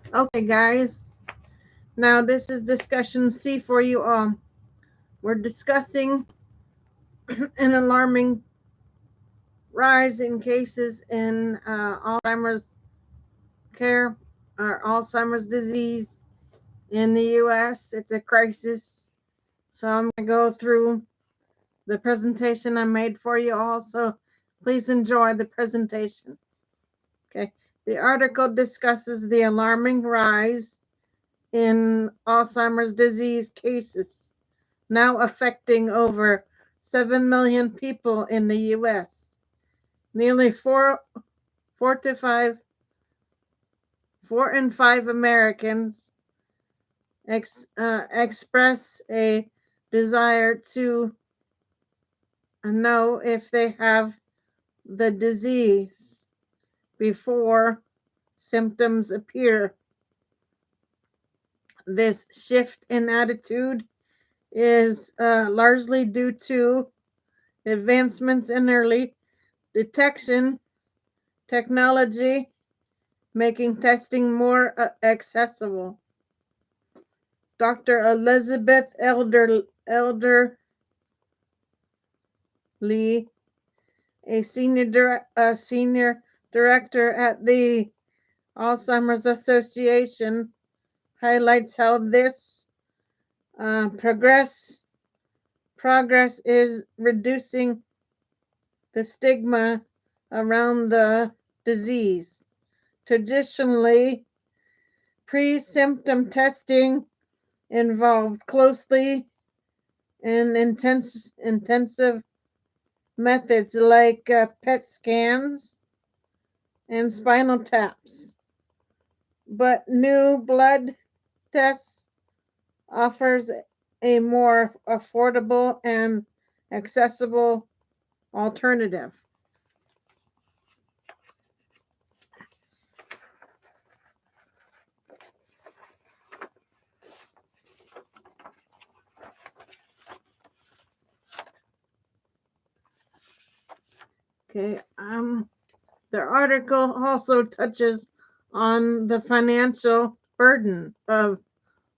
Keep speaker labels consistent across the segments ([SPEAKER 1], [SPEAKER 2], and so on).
[SPEAKER 1] Okay, guys. Now this is discussion C for you all. We're discussing an alarming rise in cases in Alzheimer's care or Alzheimer's disease in the U.S. It's a crisis. So I'm going to go through the presentation I made for you all. So please enjoy the presentation. Okay. The article discusses the alarming rise in Alzheimer's disease cases, now affecting over 7 million people in the U.S. Nearly 4 in 5 Americans express a desire to know if they have the disease before symptoms appear. This shift in attitude is largely due to advancements in early detection technology, making testing more accessible. Dr. Elizabeth Elderly, a senior director at the Alzheimer's Association, highlights how this progress is reducing the stigma around the disease. Traditionally, pre-symptom testing involved closely and intensive methods like PET scans and spinal taps. But new blood tests offers a more affordable and accessible alternative. Okay, the article also touches on the financial burden of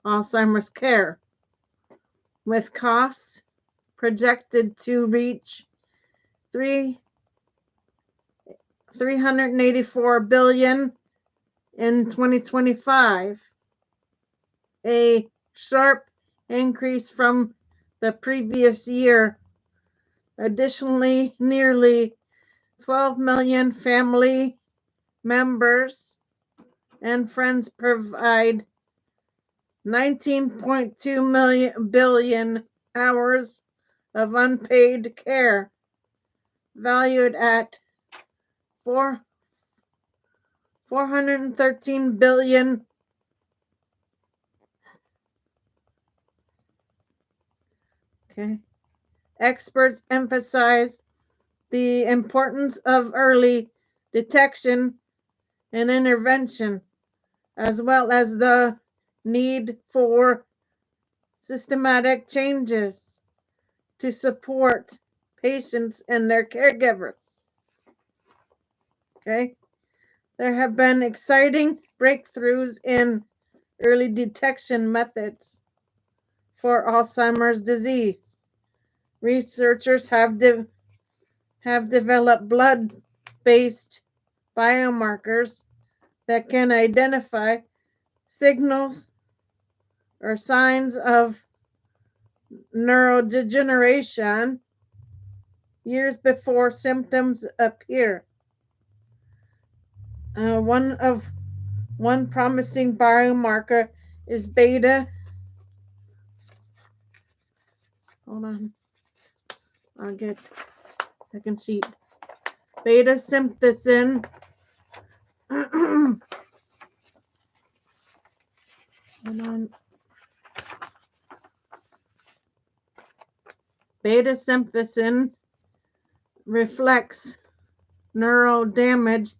[SPEAKER 1] Alzheimer's care, with costs projected to reach 384 billion in 2025, a sharp increase from the previous year. Additionally, nearly 12 million family members and friends provide 19.2 billion hours of unpaid care, valued at 413 billion. Okay. Experts emphasize the importance of early detection and intervention, as well as the need for systematic changes to support patients and their caregivers. Okay. There have been exciting breakthroughs in early detection methods for Alzheimer's disease. Researchers have developed blood-based biomarkers that can identify signals or signs of neurodegeneration years before symptoms appear. One promising biomarker is beta. Hold on, I'll get second sheet. Beta synthin. Hold on. Beta synthin reflects neural damage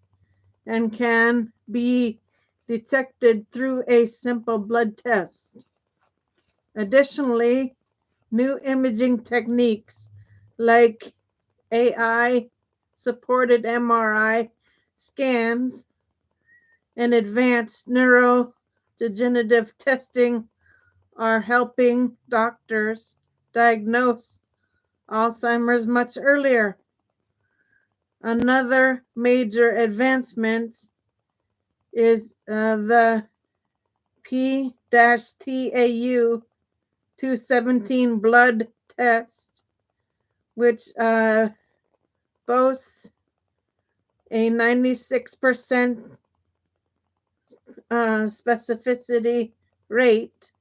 [SPEAKER 1] and can be detected through a simple blood test. Additionally, new imaging techniques like AI supported MRI scans and advanced neurodegenerative testing are helping doctors diagnose Alzheimer's much earlier. Another major advancement is the P-TAU 217 blood test, which boasts a 96% specificity rate,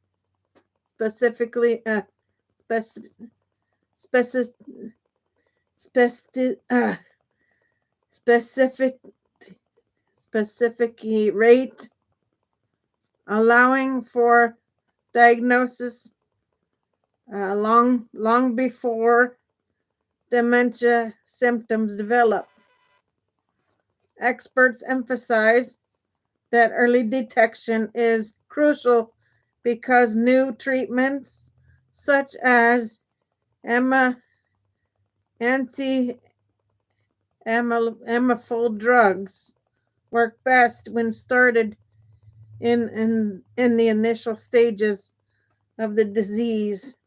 [SPEAKER 1] specifically speci- speci- speci- specific specific rate, allowing for diagnosis long before dementia symptoms develop. Experts emphasize that early detection is crucial because new treatments such as anti-amyloid drugs work best when started in the initial stages of the disease.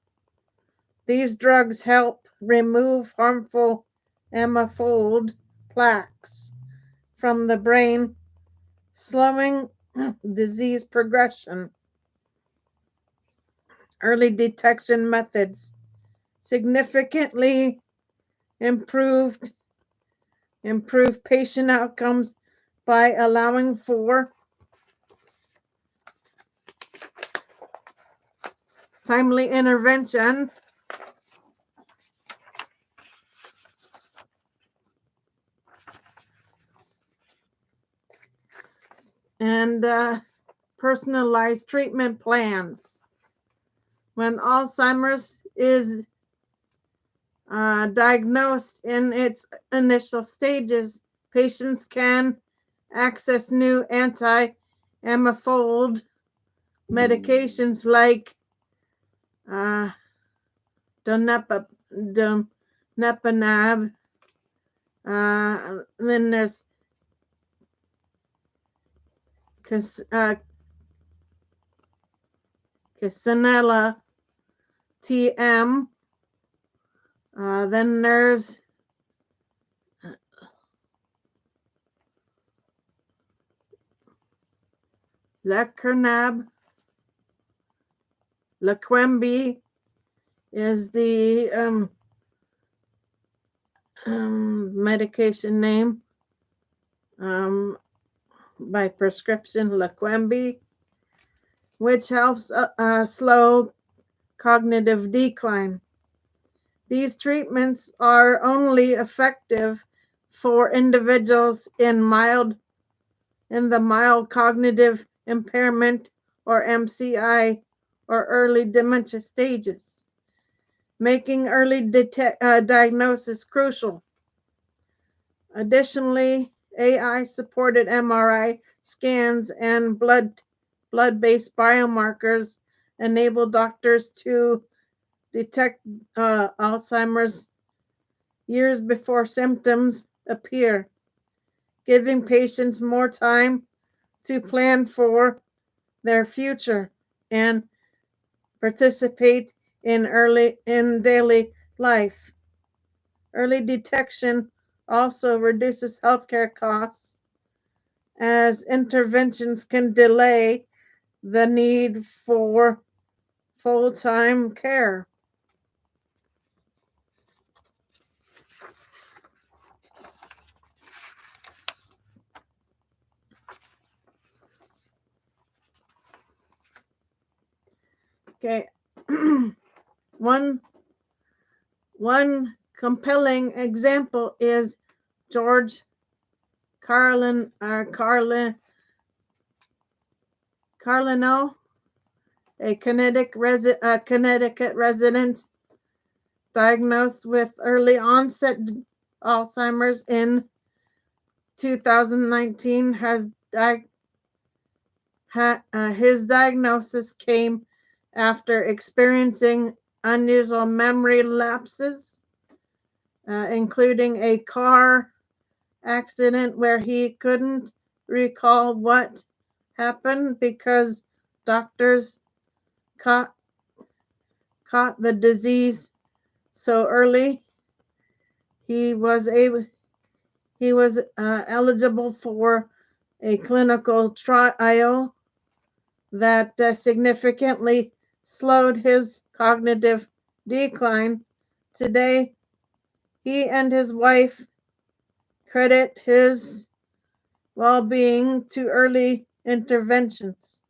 [SPEAKER 1] These drugs help remove harmful amyloid plaques from the brain, slowing disease progression. Early detection methods significantly improved patient outcomes by allowing for timely intervention and personalized treatment plans. When Alzheimer's is diagnosed in its initial stages, patients can access new anti-amyloid medications like donapanab. Then there's Casanella TM. Then there's Lecanemab. Leqembi is the medication name by prescription. Leqembi, which helps slow cognitive decline. These treatments are only effective for individuals in the mild cognitive impairment or MCI or early dementia stages, making early diagnosis crucial. Additionally, AI-supported MRI scans and blood-based biomarkers enable doctors to detect Alzheimer's years before symptoms appear, giving patients more time to plan for their future and participate in daily life. Early detection also reduces healthcare costs as interventions can delay the need for full-time care. Okay. one compelling example is George Carlino, a Connecticut resident diagnosed with early onset Alzheimer's in 2019. His diagnosis came after experiencing unusual memory lapses, including a car accident where he couldn't recall what happened because doctors caught the disease so early. He was eligible for a clinical trial that significantly slowed his cognitive decline. Today, he and his wife credit his well-being to early interventions.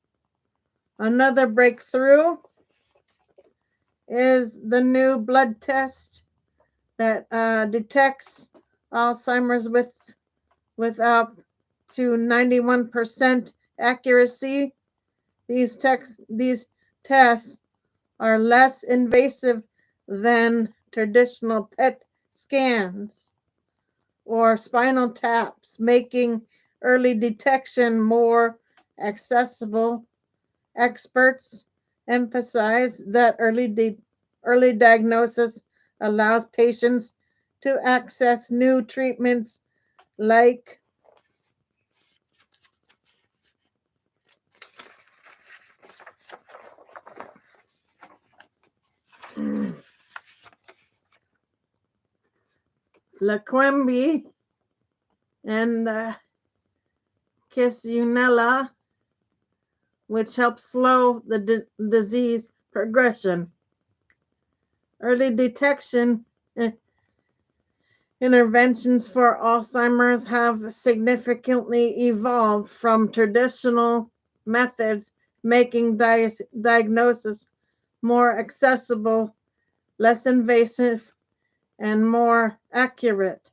[SPEAKER 1] Another breakthrough is the new blood test that detects Alzheimer's with up to 91% accuracy. These tests are less invasive than traditional PET scans or spinal taps, making early detection more accessible. Experts emphasize that early diagnosis allows patients to access new treatments like Leqembi and Kisunella, which helps slow the disease progression. Early detection interventions for Alzheimer's have significantly evolved from traditional methods, making diagnosis more accessible, less invasive, and more accurate.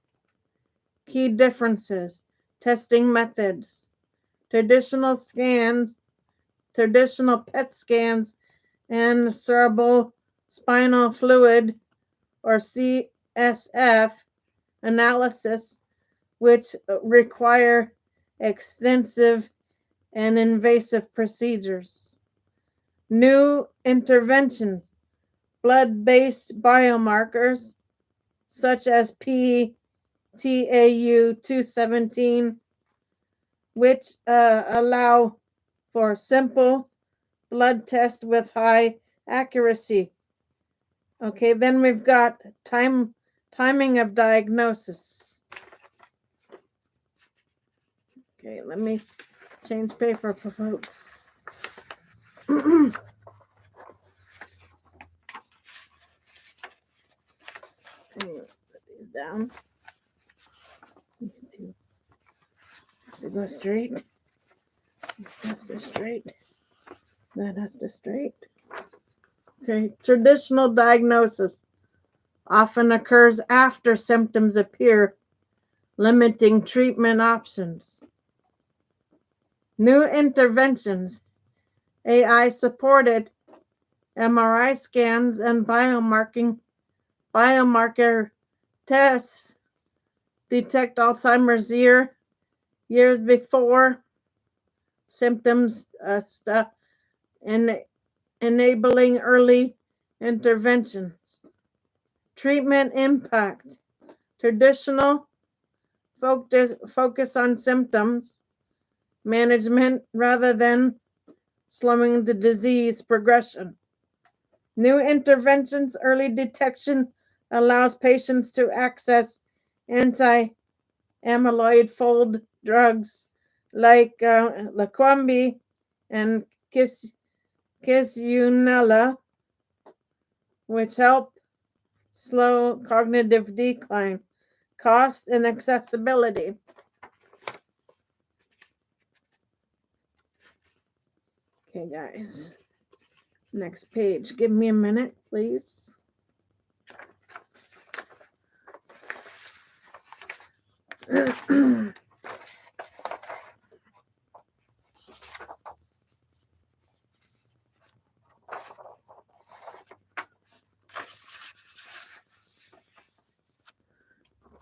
[SPEAKER 1] Key differences: testing methods. Traditional PET scans, and cerebral spinal fluid or CSF analysis, which require extensive and invasive procedures. New interventions: blood-based biomarkers such as PTAU217, which allow for simple blood test with high accuracy. Okay, then we've got timing of diagnosis. Okay, let me change paper for folks. Okay, put these down. To go straight. That's the straight. That's the straight. Okay, traditional diagnosis often occurs after symptoms appear, limiting treatment options. New interventions: AI supported MRI scans and biomarker tests detect Alzheimer's years before symptoms and enabling early interventions. Treatment impact: traditional focus on symptoms management rather than slowing the disease progression. New interventions: early detection allows patients to access anti-amyloid fold drugs like Leqembi and Kisunella, which help slow cognitive decline. Cost and accessibility. Okay, guys. Next page. Give me a minute, please.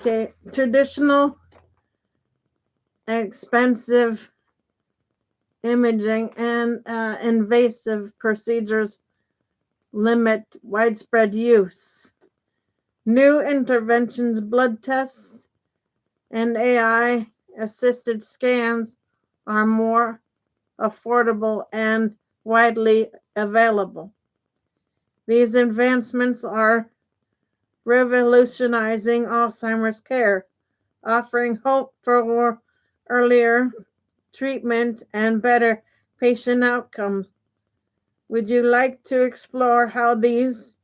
[SPEAKER 1] Okay, traditional expensive imaging and invasive procedures limit widespread use. New interventions: blood tests and AI assisted scans are more affordable and widely available. These advancements are revolutionizing Alzheimer's care, offering hope for earlier treatment and better patient outcomes. Would you like to explore how these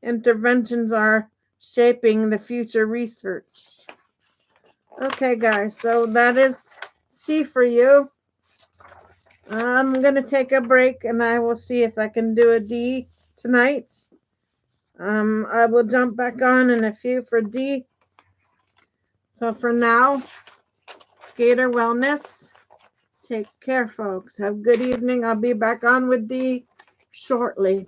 [SPEAKER 1] interventions are shaping the future research? Okay, guys, so that is C for you. I'm going to take a break and I will see if I can do a D tonight. I will jump back on in a few for D. So for now, Gator Wellness. Take care, folks. Have a good evening. I'll be back on with D shortly.